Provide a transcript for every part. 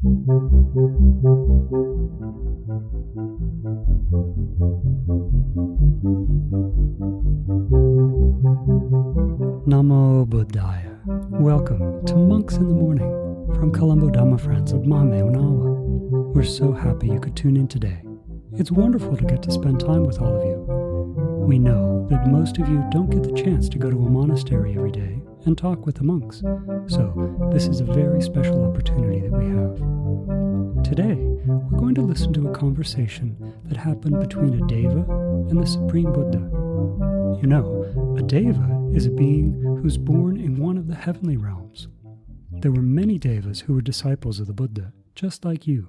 Namo Buddhaya. Welcome to Monks in the Morning from Colombo Dhamma Friends of Mame Unawa. We're so happy you could tune in today. It's wonderful to get to spend time with all of you. We know that most of you don't get the chance to go to a monastery every day and talk with the monks, so this is a very special opportunity that we have. Today, we're going to listen to a conversation that happened between a Deva and the Supreme Buddha. You know, a Deva is a being who's born in one of the heavenly realms. There were many Devas who were disciples of the Buddha, just like you.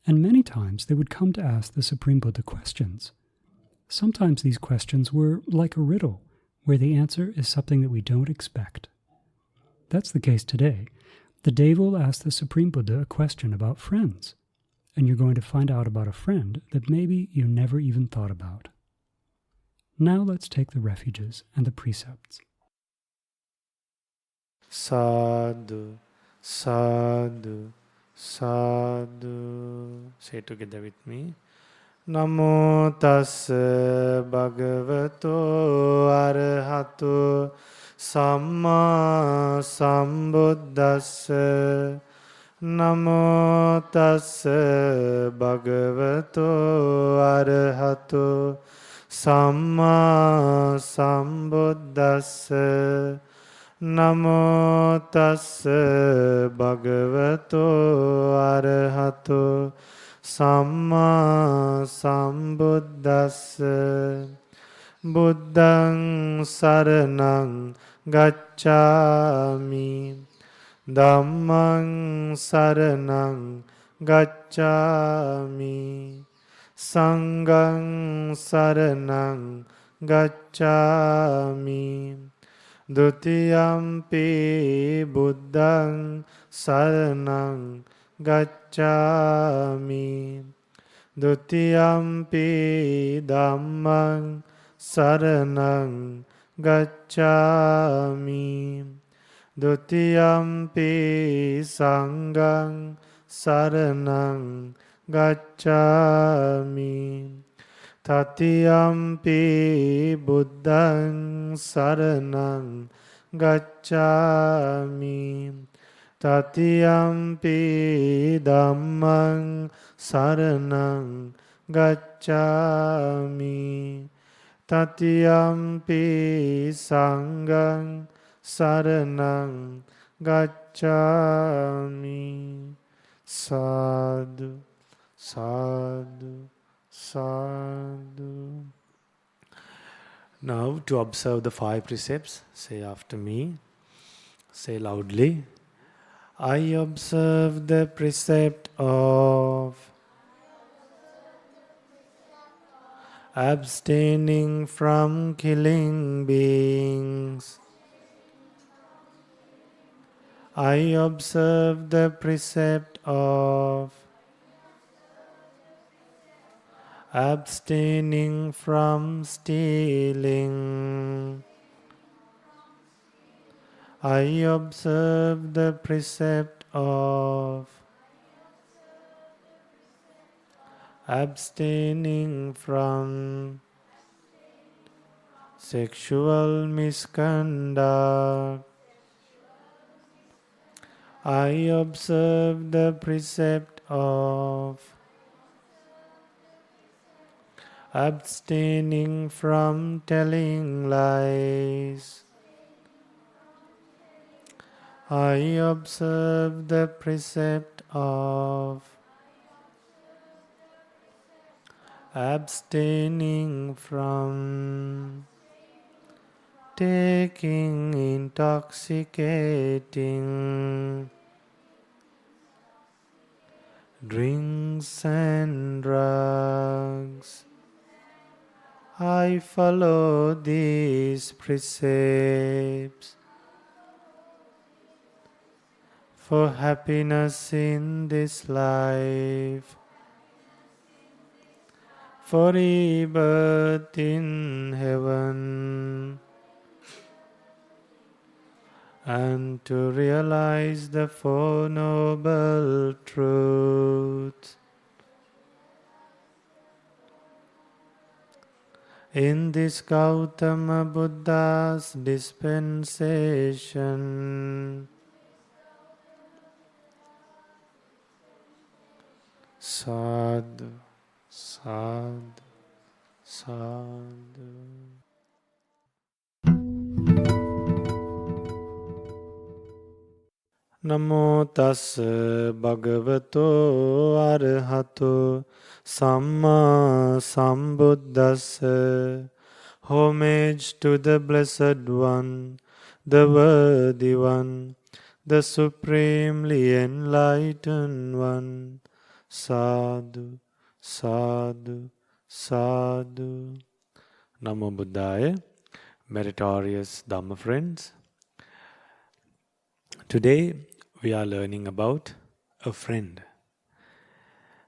And many times they would come to ask the Supreme Buddha questions. Sometimes these questions were like a riddle, where the answer is something that we don't expect. That's the case today. The Deva will ask the Supreme Buddha a question about friends, and you're going to find out about a friend that maybe you never even thought about. Now let's take the refuges and the precepts. Sadhu, sadhu, sadhu. Say together with me. Namo tassa bhagavato arahato samma sambuddhassa. Namo tassa bhagavato arahato samma sambuddhassa. Namo tassa bhagavato arahato samma sambuddhassa. Buddhaṃ saranang gacchāmi. Dhammaṃ saranang gacchāmi. Sanghaṃ saranang gacchāmi. Dutiyampi buddhaṃ saranang gacchāmi. Dutiyampi dhammaṃ saranang gacchāmi. Dutiyampi sanghaṃ saranang gacchāmi. Tatiyampi buddhaṃ saranang gacchāmi. Tatiyampi dhammaṃ saranang gacchāmi. Tatiyampi sanghaṃ saranang gacchāmi. Sadhu, sadhu, sadhu. Now to observe the 5 precepts, say after me, say loudly. I observe the precept of abstaining from killing beings. I observe the precept of abstaining from stealing. I observe the precept of abstaining from sexual misconduct. I observe the precept of abstaining from telling lies. I observe the precept of abstaining from taking intoxicating drinks and drugs. I follow these precepts for happiness in this life, for rebirth in heaven, and to realize the Four Noble Truths. In this Gautama Buddha's dispensation, sadhu, sadhu, sadhu. Namo tassa bhagavato arahato samma sambuddhassa. Homage to the Blessed One, the Worthy One, the Supremely Enlightened One. Sadhu, sadhu, sadhu. Namo Buddhaya, meritorious Dhamma friends. Today we are learning about a friend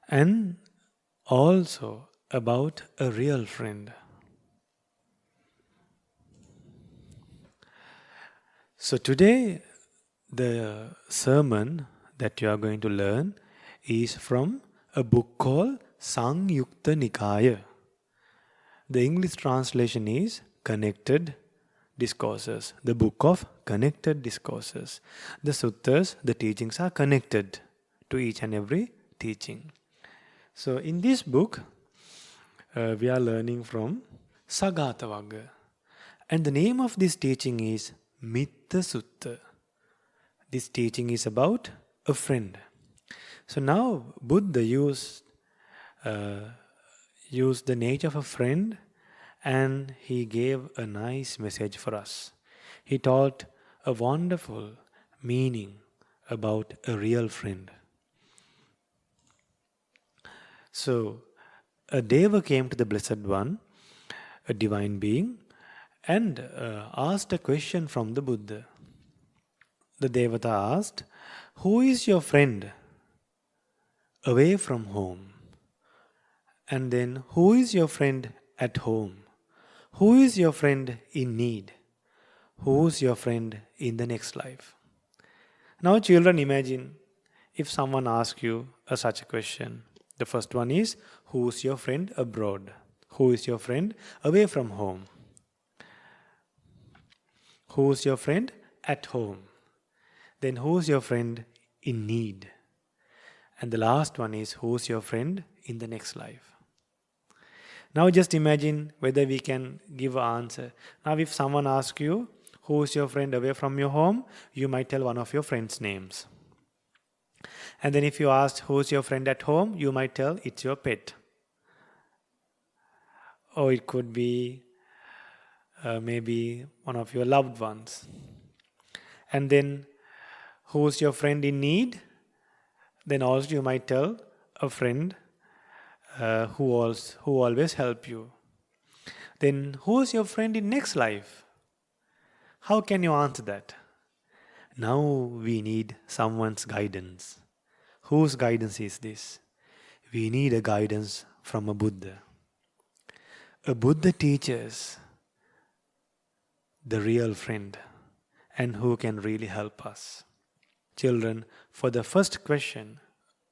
and also about a real friend. So today the sermon that you are going to learn is from a book called Sangyukta Nikaya. The English translation is Connected Discourses, the book of connected discourses. The suttas, the teachings are connected to each and every teaching. So in this book, we are learning from Sagatavagga. And the name of this teaching is Metta Sutta. This teaching is about a friend. So now Buddha used the nature of a friend, and he gave a nice message for us. He taught a wonderful meaning about a real friend. So, a Deva came to the Blessed One, a divine being, and asked a question from the Buddha. The Devata asked, "Who is your friend away from home? And then, who is your friend at home? Who is your friend in need? Who is your friend in the next life?" Now children, imagine if someone asks you such a question. The first one is, who is your friend abroad? Who is your friend away from home? Who is your friend at home? Then who is your friend in need? And the last one is, who is your friend in the next life? Now just imagine whether we can give an answer. Now if someone asks you, who is your friend away from your home? You might tell one of your friends' names. And then if you ask, who is your friend at home? You might tell, it's your pet. Or it could be maybe one of your loved ones. And then, who is your friend in need? Then also you might tell a friend who always help you. Then who is your friend in next life? How can you answer that? Now we need someone's guidance. Whose guidance is this? We need a guidance from a Buddha. A Buddha teaches the real friend and who can really help us. Children, for the first question,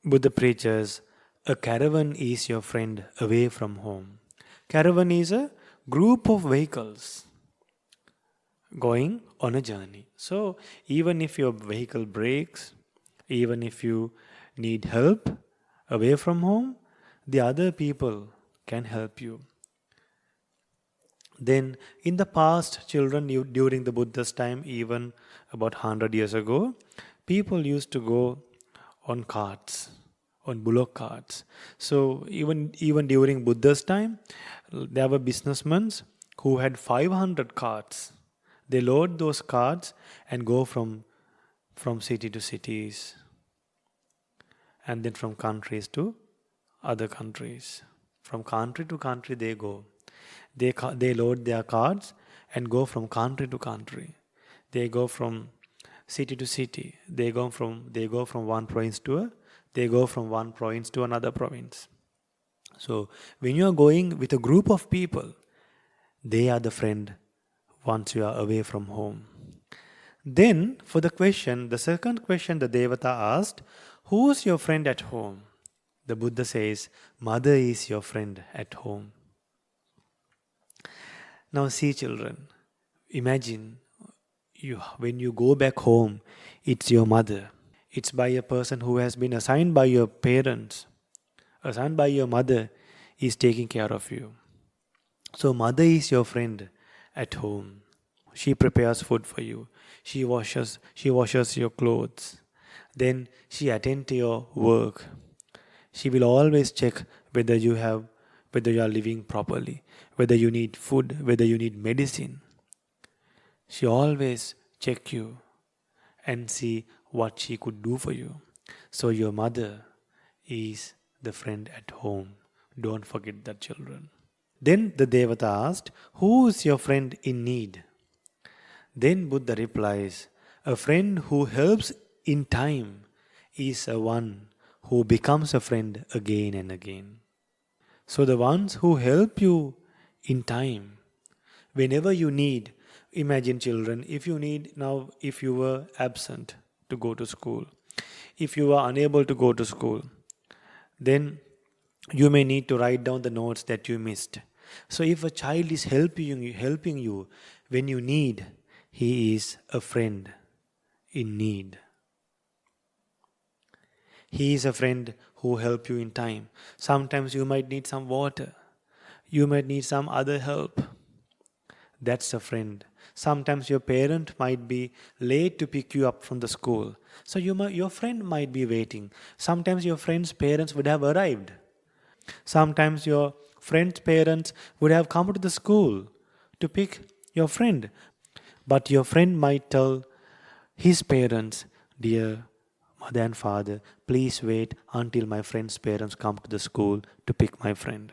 Buddha preaches, a caravan is your friend away from home. Caravan is a group of vehicles going on a journey. So even if your vehicle breaks, even if you need help away from home, the other people can help you. Then in the past, children, during the Buddha's time, even about 100 years ago, people used to go on carts, on bullock carts. So even during Buddha's time, there were businessmen who had 500 carts. They load those carts and go from city to cities, and then from countries to other countries. From country to country they go. They load their carts and go from country to country. They go from city to city. They go from one province to another province. So when you are going with a group of people, they are the friend once you are away from home. Then, for the second question the Devata asked, who's your friend at home? The Buddha says, mother is your friend at home. Now see children, imagine when you go back home, it's your mother. It's by a person who has been assigned by your parents, assigned by your mother, is taking care of you. So mother is your friend at home. She prepares food for you. She washes your clothes. Then she attends to your work. She will always check whether you are living properly, whether you need food, whether you need medicine. She always check you and see what she could do for you. So your mother is the friend at home. Don't forget that, children. Then the Devata asked, who is your friend in need? Then Buddha replies, a friend who helps in time is a one who becomes a friend again and again. So the ones who help you in time, whenever you need, imagine children, if you were absent to go to school, if you are unable to go to school, then you may need to write down the notes that you missed. So if a child is helping you when you need, he is a friend in need. He is a friend who helps you in time. Sometimes you might need some water. You might need some other help. That's a friend. Sometimes your parent might be late to pick you up from the school. So your friend might be waiting. Sometimes your friend's parents would have arrived. Sometimes your friend's parents would have come to the school to pick your friend. But your friend might tell his parents, dear mother and father, please wait until my friend's parents come to the school to pick my friend.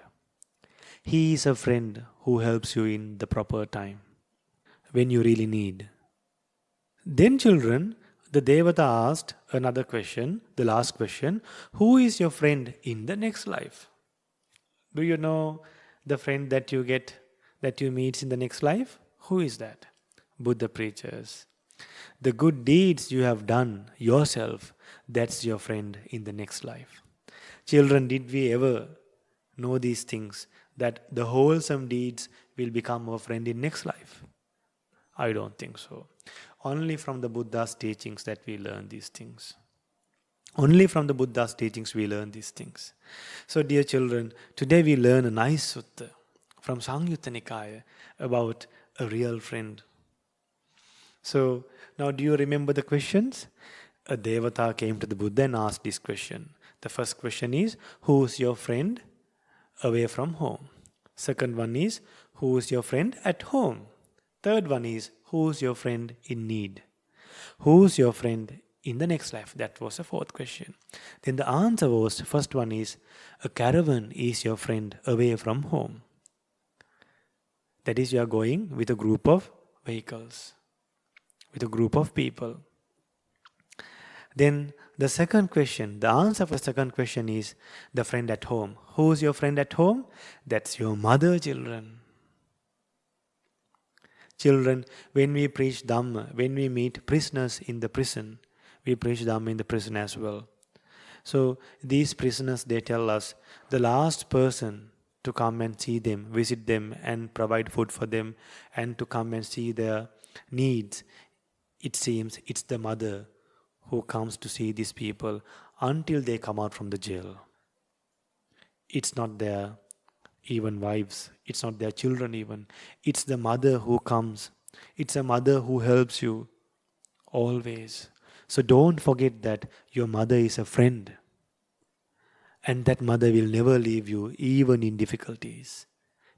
He is a friend who helps you in the proper time, when you really need. Then children, the Devata asked another question, the last question, who is your friend in the next life? Do you know the friend that you meet in the next life? Who is that? Buddha preaches. The good deeds you have done yourself, that's your friend in the next life. Children, did we ever know these things, that the wholesome deeds will become our friend in next life? I don't think so. Only from the Buddha's teachings that we learn these things. Only from the Buddha's teachings we learn these things. So dear children, today we learn a nice sutta from Samyutta Nikaya about a real friend. So now do you remember the questions? A Devata came to the Buddha and asked this question. The first question is, who is your friend away from home? Second one is, who is your friend at home? Third one is, who is your friend in need? Who is your friend in the next life? That was the fourth question. Then the answer was, first one is, a caravan is your friend away from home. That is, you are going with a group of vehicles, with a group of people. Then the second question, the answer for the second question is the friend at home. Who is your friend at home? That's your mother, children. Children, when we preach Dhamma, when we meet prisoners in the prison, we preach Dhamma in the prison as well. So these prisoners, they tell us, the last person to come and see them, visit them and provide food for them and to come and see their needs, it seems it's the mother who comes to see these people until they come out from the jail. It's not their even wives, it's not their children even. It's the mother who comes. It's a mother who helps you always. So don't forget that your mother is a friend. And that mother will never leave you even in difficulties.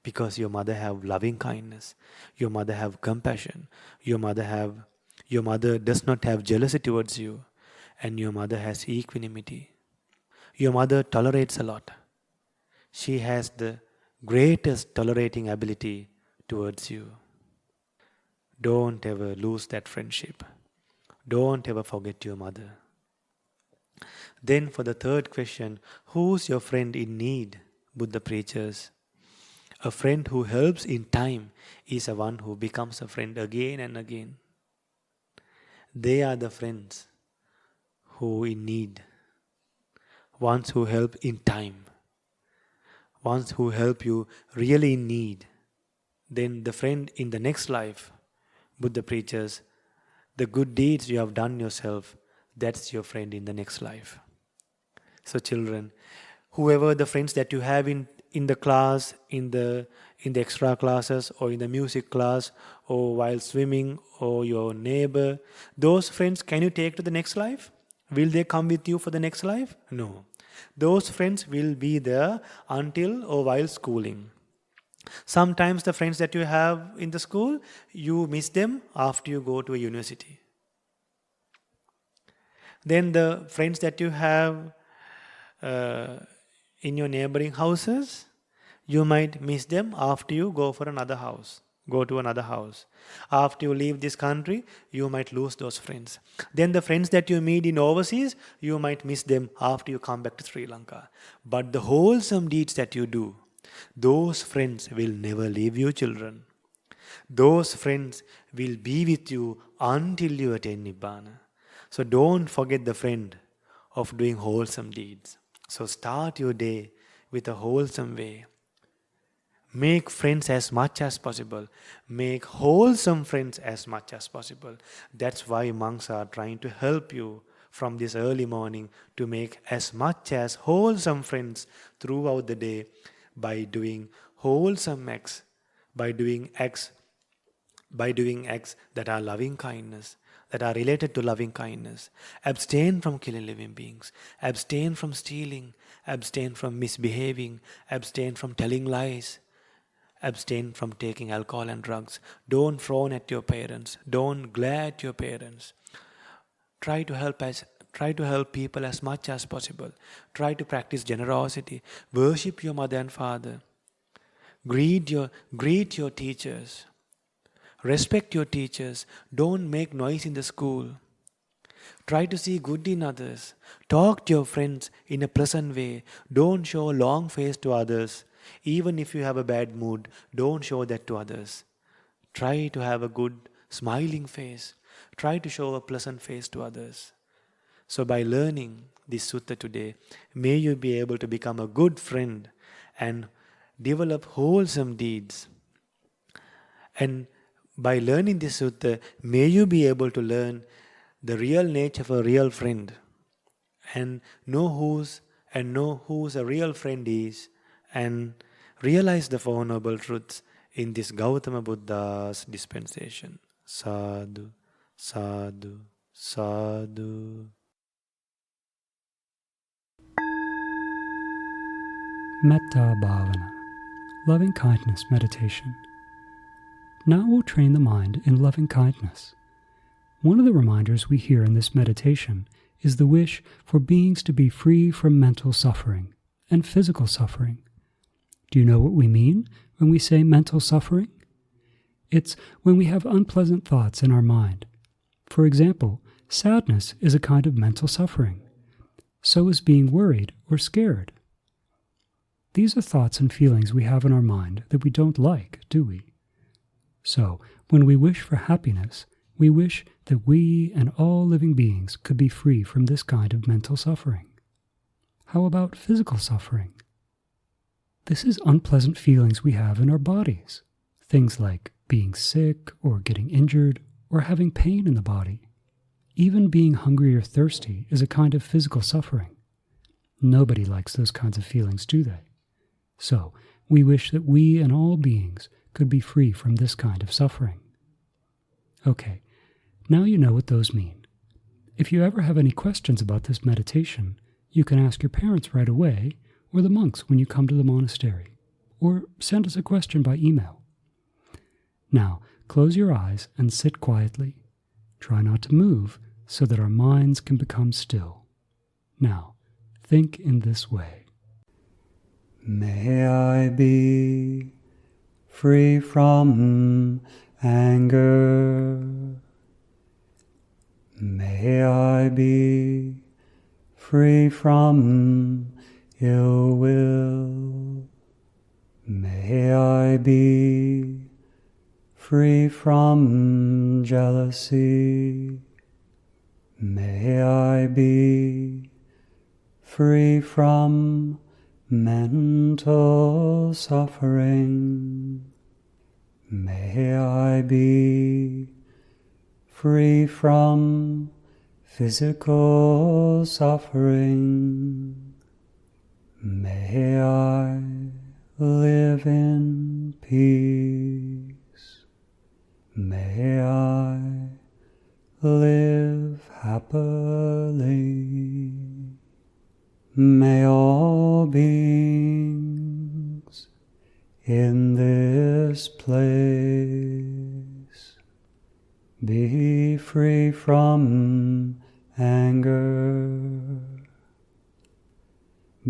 Because your mother have loving kindness. Your mother have compassion. Your mother does not have jealousy towards you, and your mother has equanimity. Your mother tolerates a lot. She has the greatest tolerating ability towards you. Don't ever lose that friendship. Don't ever forget your mother. Then for the third question, who's your friend in need? Buddha preaches. A friend who helps in time is a one who becomes a friend again and again. They are the friends who in need, ones who help in time, ones who help you really in need. Then the friend in the next life, Buddha preaches, the good deeds you have done yourself, that's your friend in the next life. So children, whoever the friends that you have in the class, in the extra classes, or in the music class, or while swimming, or your neighbor, those friends can you take to the next life? Will they come with you for the next life? No. Those friends will be there until or while schooling. Sometimes the friends that you have in the school, you miss them after you go to a university. Then the friends that you have in your neighboring houses, you might miss them after you go to another house. After you leave this country, you might lose those friends. Then the friends that you meet in overseas, you might miss them after you come back to Sri Lanka. But the wholesome deeds that you do, those friends will never leave you, children. Those friends will be with you until you attain Nibbana. So don't forget the friend of doing wholesome deeds. So start your day with a wholesome way. Make friends as much as possible. Make wholesome friends as much as possible. That's why monks are trying to help you from this early morning to make as much as wholesome friends throughout the day by doing wholesome acts, by doing acts that are loving kindness, that are related to loving kindness. Abstain from killing living beings. Abstain from stealing. Abstain from misbehaving. Abstain from telling lies. Abstain from taking alcohol and drugs. Don't frown at your parents. Don't glare at your parents. Try to help people as much as possible. Try to practice generosity. Worship your mother and father. Greet your teachers. Respect your teachers. Don't make noise in the school. Try to see good in others. Talk to your friends in a pleasant way. Don't show a long face to others. Even if you have a bad mood, don't show that to others. Try to have a good, smiling face. Try to show a pleasant face to others. So by learning this sutta today, may you be able to become a good friend and develop wholesome deeds. And by learning this sutta, may you be able to learn the real nature of a real friend and know who's a real friend is, and realize the Four Noble Truths in this Gautama Buddha's dispensation. Sadhu, sadhu, sadhu. Metta Bhavana, loving kindness meditation. Now we'll train the mind in loving kindness. One of the reminders we hear in this meditation is the wish for beings to be free from mental suffering and physical suffering. Do you know what we mean when we say mental suffering? It's when we have unpleasant thoughts in our mind. For example, sadness is a kind of mental suffering. So is being worried or scared. These are thoughts and feelings we have in our mind that we don't like, do we? So, when we wish for happiness, we wish that we and all living beings could be free from this kind of mental suffering. How about physical suffering? This is unpleasant feelings we have in our bodies. Things like being sick or getting injured or having pain in the body. Even being hungry or thirsty is a kind of physical suffering. Nobody likes those kinds of feelings, do they? So, we wish that we and all beings could be free from this kind of suffering. Okay, now you know what those mean. If you ever have any questions about this meditation, you can ask your parents right away, or the monks when you come to the monastery, or send us a question by email. Now, close your eyes and sit quietly. Try not to move so that our minds can become still. Now, think in this way. May I be free from anger. May I be free from ill will. May I be free from jealousy. May I be free from mental suffering. May I be free from physical suffering. May I live in peace. May I live happily. May all beings in this place be free from anger,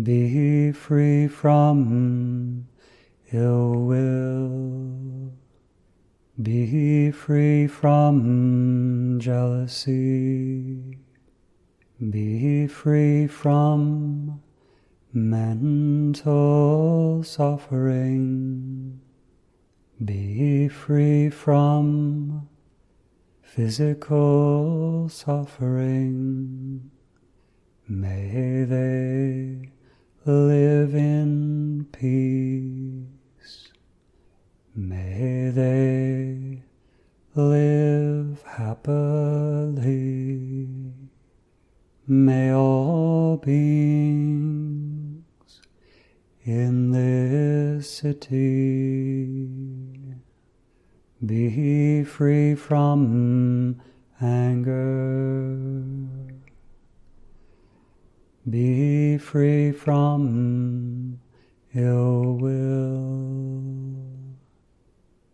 be free from ill will, be free from jealousy, be free from mental suffering, be free from physical suffering. May they live in peace. May they live happily. May all beings in this city be free from anger, be free from ill will,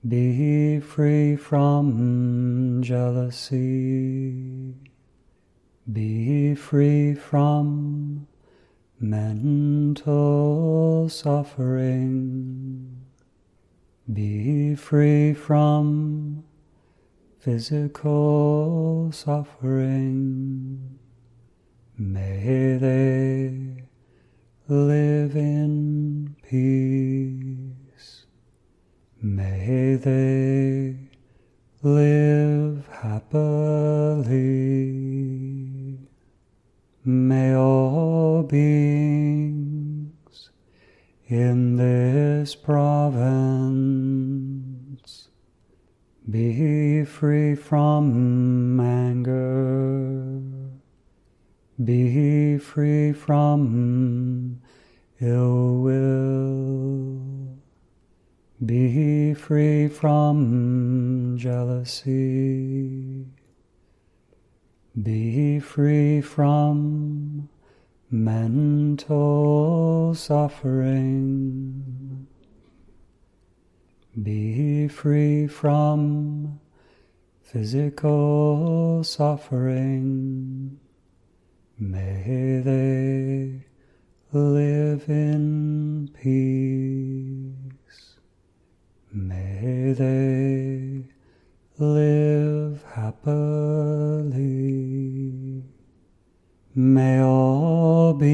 be free from jealousy, be free from mental suffering, be free from physical suffering. May they live in peace. May they live happily. May all beings in this province be free from anger, be free from ill will, be free from jealousy, be free from mental suffering, be free from physical suffering. May they live in peace. May they live happily. May all beings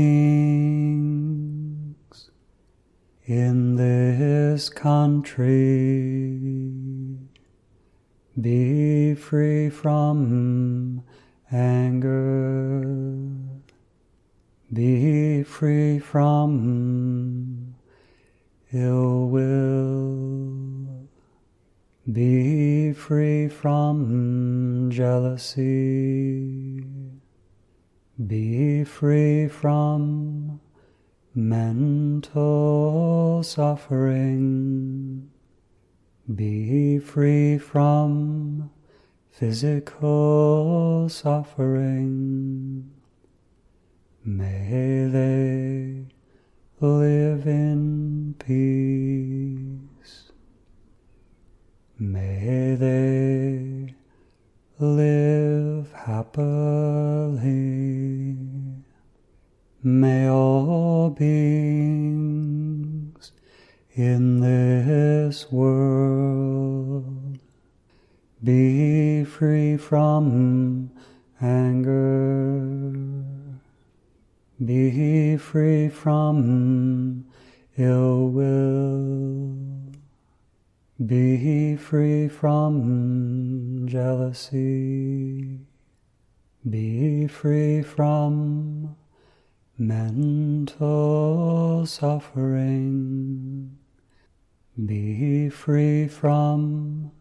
in this country be free from anger, be free from ill will, be free from jealousy, be free from mental suffering, be free from physical suffering. May they live in peace. May they live happily. May all beings in this world be free from anger, be free from ill will, be free from jealousy, Be free from mental suffering. Be free from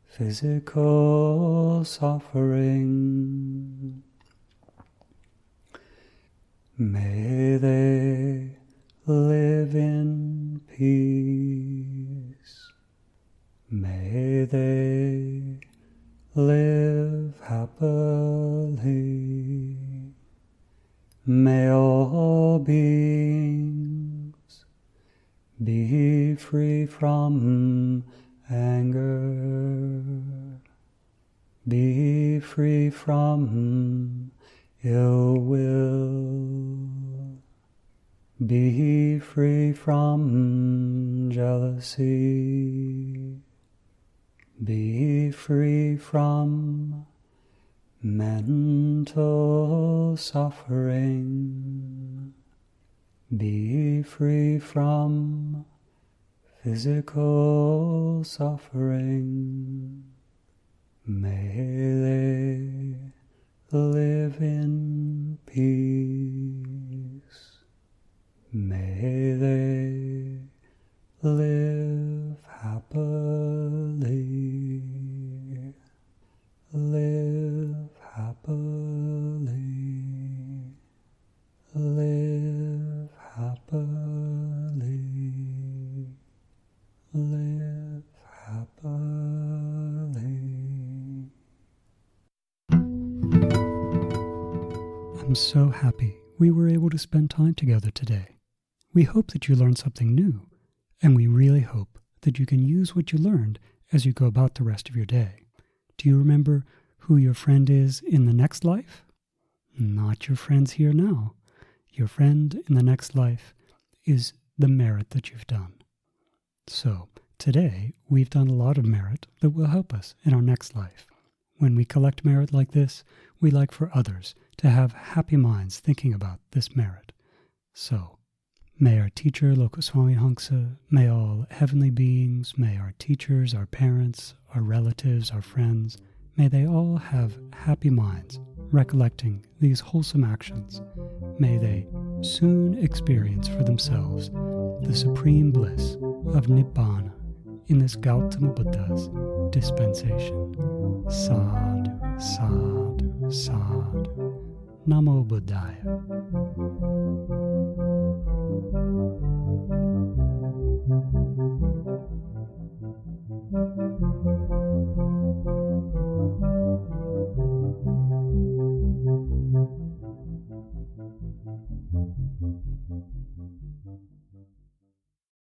physical suffering. May they live in peace. May they live happily. May all beings be free from anger. Be free from ill will. Be free from jealousy. Be free from mental suffering. Be free from physical suffering. May they live in peace. May they live happily. Live happily. Live happily. Live happily. I'm so happy we were able to spend time together today. We hope that you learned something new, and we really hope that you can use what you learned as you go about the rest of your day. Do you remember who your friend is in the next life? Not your friends here now. Your friend in the next life is the merit that you've done. So, today we've done a lot of merit that will help us in our next life. When we collect merit like this, we like for others to have happy minds thinking about this merit. So, may our teacher, Lokaswami Hangsa, may all heavenly beings, may our teachers, our parents, our relatives, our friends, may they all have happy minds, recollecting these wholesome actions. May they soon experience for themselves the supreme bliss of Nibbana in this Gautama Buddha's dispensation. Sadhu, sadhu, sadhu. Namo Buddhaya.